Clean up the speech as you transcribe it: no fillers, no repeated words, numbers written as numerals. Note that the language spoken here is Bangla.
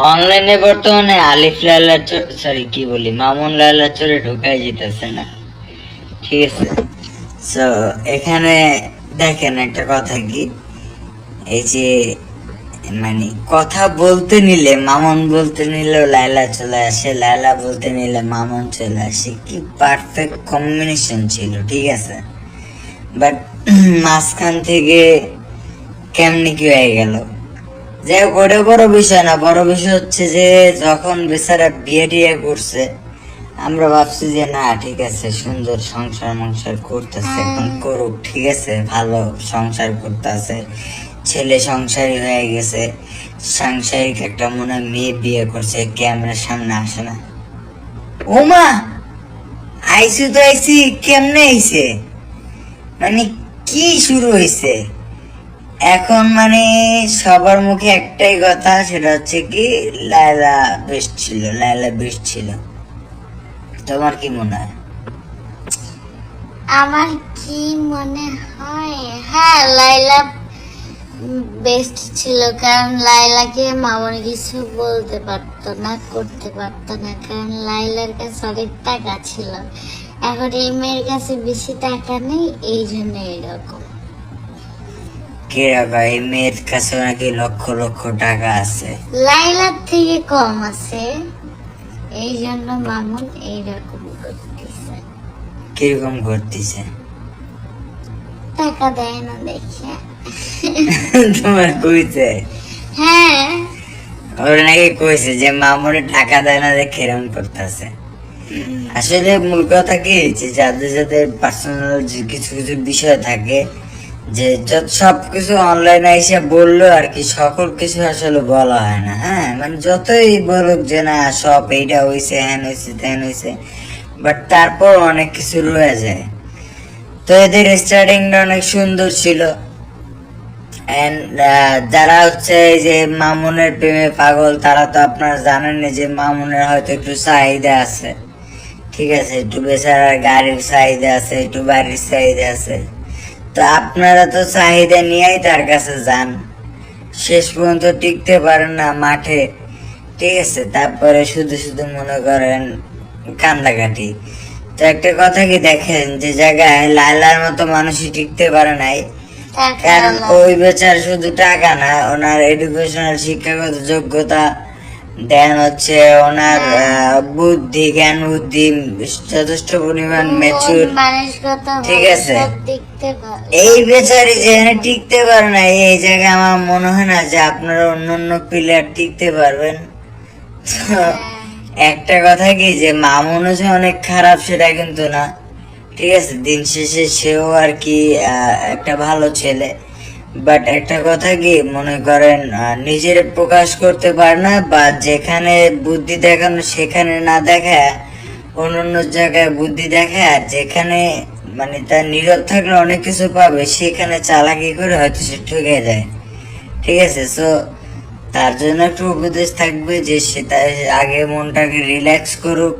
অনলাইনে বর্তমানে আলিফ লাইলার সরি কি বলি মামুন লাইলার চরে ঢুকাই যেতেছে না, ঠিক আছে। তো এখানে দেখেন একটা কথা কি, এই যে মানে কথা বলতে নিলে মামুন বলতে নিলেও লাইলা চলে আসে, লাইলা বলতে নিলে মামুন চলে আসে, কি পারফেক্ট কম্বিনেশন ছিল, ঠিক আছে। বাট মাঝখান থেকে কেমনি কি হয়ে গেল, যাই হোক ওটা বড় বিষয় না। বড় বিষয় হচ্ছে যে যখন বেচারা বিয়ে টিয়ে করছে, আমরা ভাবছি যে না ঠিক আছে, সুন্দর সংসার মংসার করতেছে, এখন করুক, ঠিক আছে, ভালো সংসার করতেছে, ছেলে সংসারী হয়ে গেছে, সাংসারিক একটা মনে হয় মেয়ে বিয়ে করছে, ক্যামেরার সামনে আসে না। ওমা আইসি তো আইসি, কেমনে আইছে, মানে কি শুরু হয়েছে এখন, মানে সবার মুখে একটাই কথা, সেটা হচ্ছে কি লায়লা বেস্ট ছিল, লায়লা বেস্ট ছিল। তোমার কি মনে হয়? আমার কি মনে হয়, হ্যাঁ লাইলা বেস্ট ছিল, কারণ লাইলাকে মামুন কিছু বলতে পারতো না, করতে পারতো না, কারণ লাইলার কাছে অনেক টাকা ছিল। এখন এই মেয়ের কাছে বেশি টাকা নেই, এই জন্য এরকম। কিরকম, এই মেয়ের কাছে নাকি লক্ষ লক্ষ টাকা আছে? লাইলার থেকে কম আছে, এই জন্য মামুন এইরকম করতেছে। কিরকম করতেছে? টাকা দেয় না দেখে। তোমার কইছে? হ্যাঁ ওর নাকি কইছে যে মামুরে টাকা দেয় না দেখে এরকম করতেছে। আসলে মূল কথা কি, যে যাদের যাদের পার্সোনাল কিছু কিছু বিষয় থাকে, যে সবকিছু অনলাইনে এসে বললো আর কি, সকল কিছু আসলে বলা হয় না। হ্যাঁ মানে যতই বলুক যে না সব এইটা হয়েছে, হ্যান হয়েছে, ত্যান হয়েছে, বাট তারপর অনেক কিছু রয়ে যায়। তো এদের স্টার্টিংটা অনেক সুন্দর ছিল। যারা হচ্ছে এই যে মামুনের প্রেমে পাগল, তারা তো আপনারা জানেন যে মামুনের হয়তো একটু চাহিদা আছে, ঠিক আছে, একটু বেচারার গাড়ির চাহিদা আছে, একটু বাড়ির চাহিদা আছে। তো আপনারা তো চাহিদা নিয়েই তার কাছে যান, শেষ পর্যন্ত টিকতে পারেন না মাঠে, ঠিক আছে, তারপরে শুধু শুধু মনে করেন কান্দাকাটি। তো একটা কথা কি দেখেন, যে জায়গায় লাইলার মতো মানুষই টিকতে পারে নাই, কারণ ওই বেচার শুধু টাকা না, ওনার এডুকেশনাল শিক্ষাগত যোগ্যতা, দেন হচ্ছে ওনার বুদ্ধি, জ্ঞান বুদ্ধি যথেষ্ট পরিমাণ ম্যাচুর, ঠিক আছে। এই বেচারি যেখানে টিকতে পারে না, এই জায়গায় আমার মনে হয় না যে আপনারা অন্যান্য প্লেয়ার টিকতে পারবেন। একটা কথা কি, যে মামুনও যে অনেক খারাপ সেটা কিন্তু না, ঠিক আছে, দিন শেষে সেও আর কি একটা ভালো ছেলে। বাট একটা কথা কি, মনে করেন নিজের প্রকাশ করতে পারে না, বা যেখানে বুদ্ধি দেখানো সেখানে না দেখা, অন্য জায়গায় বুদ্ধি দেখে, আর যেখানে মানে তার নীরব থাকলে অনেক কিছু পাবে, সেখানে চালাকি করে হয়তো সে ঠকে যায়, ঠিক আছে। তো তার জন্য একটু উপদেশ থাকবে যে সে তার আগে মনটাকে রিল্যাক্স করুক,